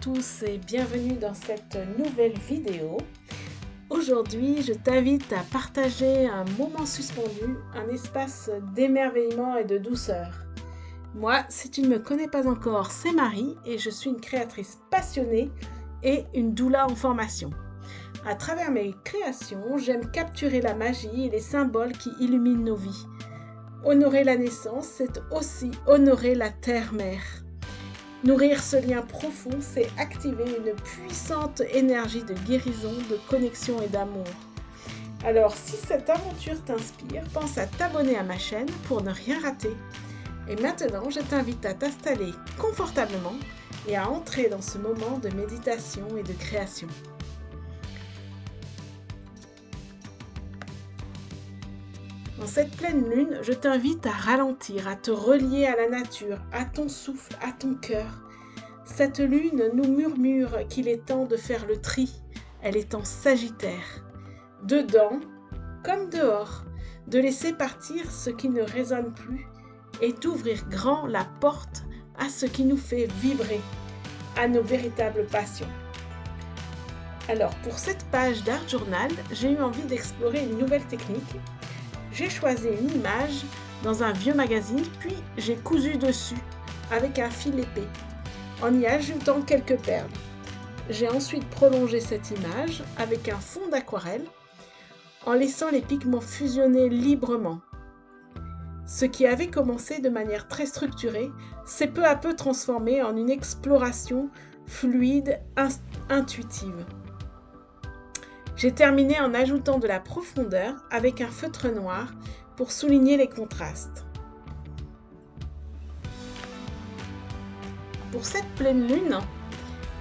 tous et bienvenue dans cette nouvelle vidéo. Aujourd'hui, je t'invite à partager un moment suspendu, un espace d'émerveillement et de douceur. Moi, si tu ne me connais pas encore, c'est Marie et je suis une créatrice passionnée et une doula en formation. À travers mes créations, j'aime capturer la magie et les symboles qui illuminent nos vies. Honorer la naissance, c'est aussi honorer la terre-mère. Nourrir ce lien profond, c'est activer une puissante énergie de guérison, de connexion et d'amour. Alors, si cette aventure t'inspire, pense à t'abonner à ma chaîne pour ne rien rater. Et maintenant, je t'invite à t'installer confortablement et à entrer dans ce moment de méditation et de création. Dans cette pleine lune, je t'invite à ralentir, à te relier à la nature, à ton souffle, à ton cœur. Cette lune nous murmure qu'il est temps de faire le tri. Elle est en Sagittaire. Dedans, comme dehors, de laisser partir ce qui ne résonne plus et d'ouvrir grand la porte à ce qui nous fait vibrer, à nos véritables passions. Alors, pour cette page d'Art Journal, j'ai eu envie d'explorer une nouvelle technique. J'ai choisi une image dans un vieux magazine, puis j'ai cousu dessus avec un fil épais, en y ajoutant quelques perles. J'ai ensuite prolongé cette image avec un fond d'aquarelle, en laissant les pigments fusionner librement. Ce qui avait commencé de manière très structurée s'est peu à peu transformé en une exploration fluide, intuitive. J'ai terminé en ajoutant de la profondeur avec un feutre noir pour souligner les contrastes. Pour cette pleine lune,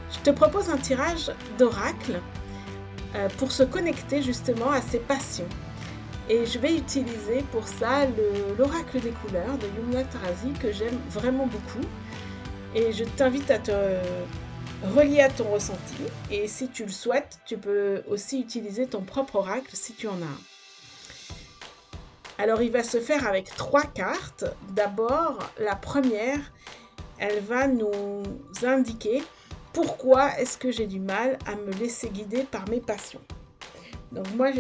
je te propose un tirage d'oracle pour se connecter justement à ses passions. Et je vais utiliser pour ça l'oracle des couleurs de Yumna Tarazi que j'aime vraiment beaucoup. Et je t'invite à te relié à ton ressenti, et si tu le souhaites, tu peux aussi utiliser ton propre oracle si tu en as un. Alors il va se faire avec 3 cartes. D'abord, la première, elle va nous indiquer pourquoi est-ce que j'ai du mal à me laisser guider par mes passions. Donc moi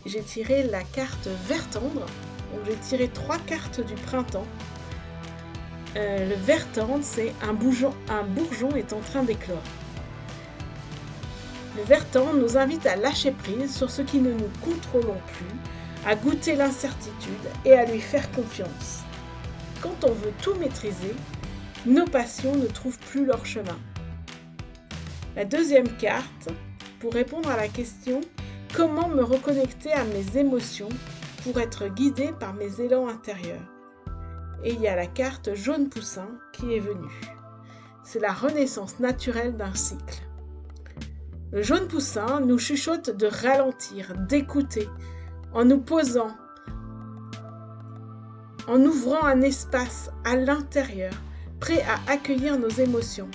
j'ai tiré la carte vert tendre, donc j'ai tiré 3 cartes du printemps. Le vert tendre, c'est un bourgeon est en train d'éclore. Le vert tendre nous invite à lâcher prise sur ce qui ne nous contrôlons plus, à goûter l'incertitude et à lui faire confiance. Quand on veut tout maîtriser, nos passions ne trouvent plus leur chemin. La deuxième carte, pour répondre à la question « Comment me reconnecter à mes émotions pour être guidé par mes élans intérieurs ?» Et il y a la carte jaune poussin qui est venue. C'est la renaissance naturelle d'un cycle. Le jaune poussin nous chuchote de ralentir, d'écouter, en nous posant, en ouvrant un espace à l'intérieur, prêt à accueillir nos émotions.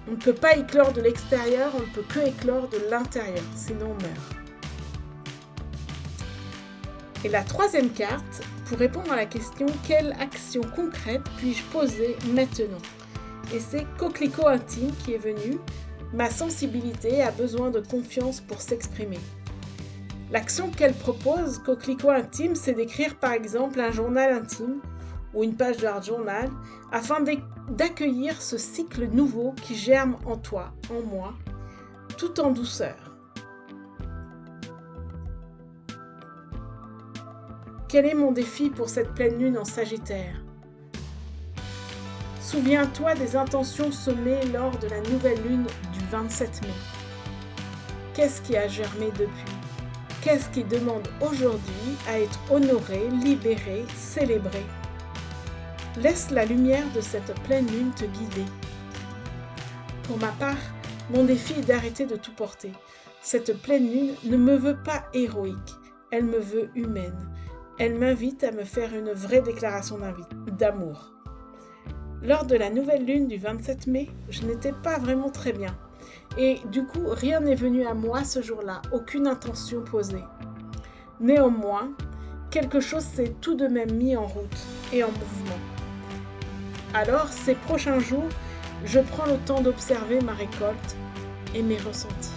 On ne peut pas éclore de l'extérieur, on ne peut que éclore de l'intérieur, sinon on meurt. Et la troisième carte, pour répondre à la question « Quelle action concrète puis-je poser maintenant ?» Et c'est Coquelicot intime qui est venu. Ma sensibilité a besoin de confiance pour s'exprimer. L'action qu'elle propose, Coquelicot intime, c'est d'écrire par exemple un journal intime ou une page d'art journal afin d'accueillir ce cycle nouveau qui germe en toi, en moi, tout en douceur. Quel est mon défi pour cette pleine lune en Sagittaire ? Souviens-toi des intentions semées lors de la nouvelle lune du 27 mai. Qu'est-ce qui a germé depuis ? Qu'est-ce qui demande aujourd'hui à être honoré, libéré, célébré ? Laisse la lumière de cette pleine lune te guider. Pour ma part, mon défi est d'arrêter de tout porter. Cette pleine lune ne me veut pas héroïque, elle me veut humaine. Elle m'invite à me faire une vraie déclaration d'amour. Lors de la nouvelle lune du 27 mai, je n'étais pas vraiment très bien. Et du coup, rien n'est venu à moi ce jour-là, aucune intention posée. Néanmoins, quelque chose s'est tout de même mis en route et en mouvement. Alors, ces prochains jours, je prends le temps d'observer ma récolte et mes ressentis.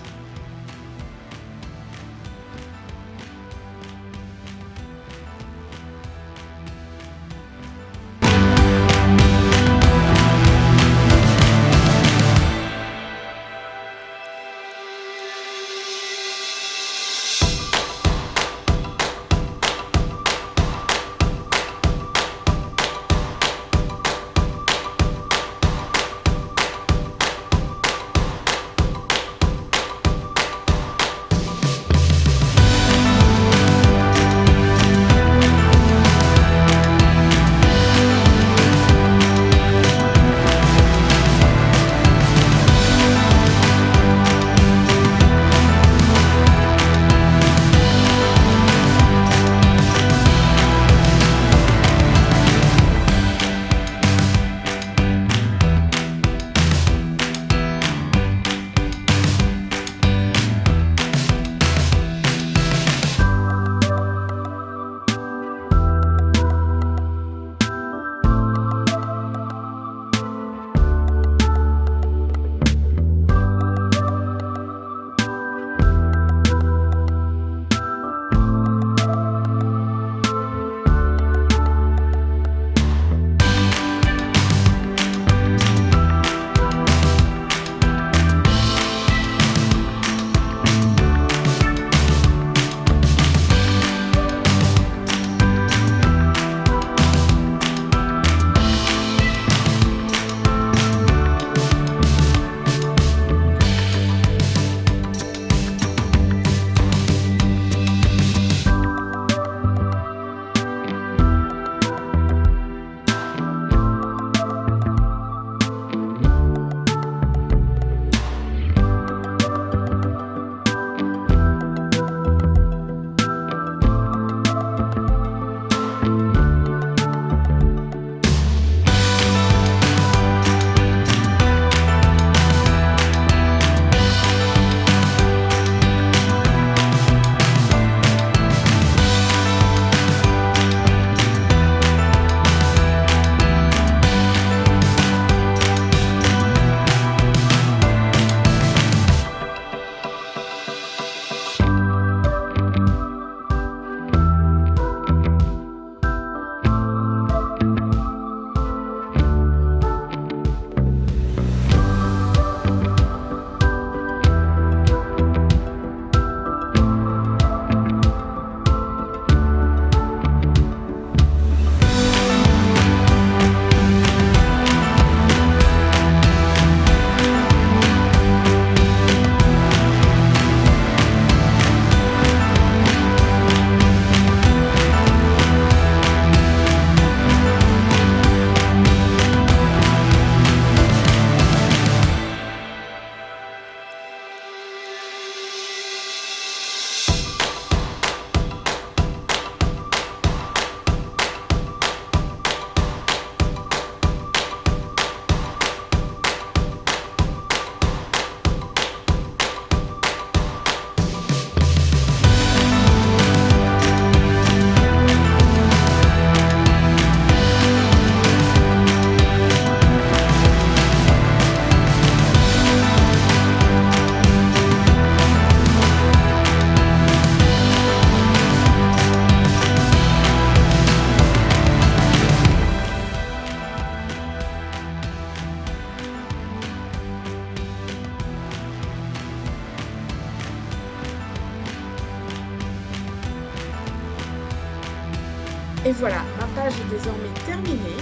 Et voilà, ma page est désormais terminée.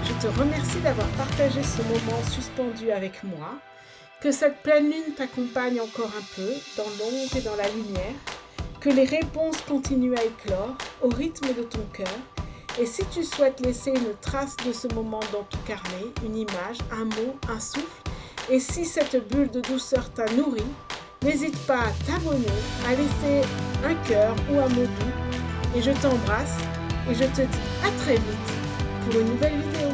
Je te remercie d'avoir partagé ce moment suspendu avec moi. Que cette pleine lune t'accompagne encore un peu dans l'ombre et dans la lumière. Que les réponses continuent à éclore au rythme de ton cœur. Et si tu souhaites laisser une trace de ce moment dans ton carnet, une image, un mot, un souffle, et si cette bulle de douceur t'a nourri, n'hésite pas à t'abonner, à laisser un cœur ou un mot doux. Et je t'embrasse et je te dis à très vite pour une nouvelle vidéo.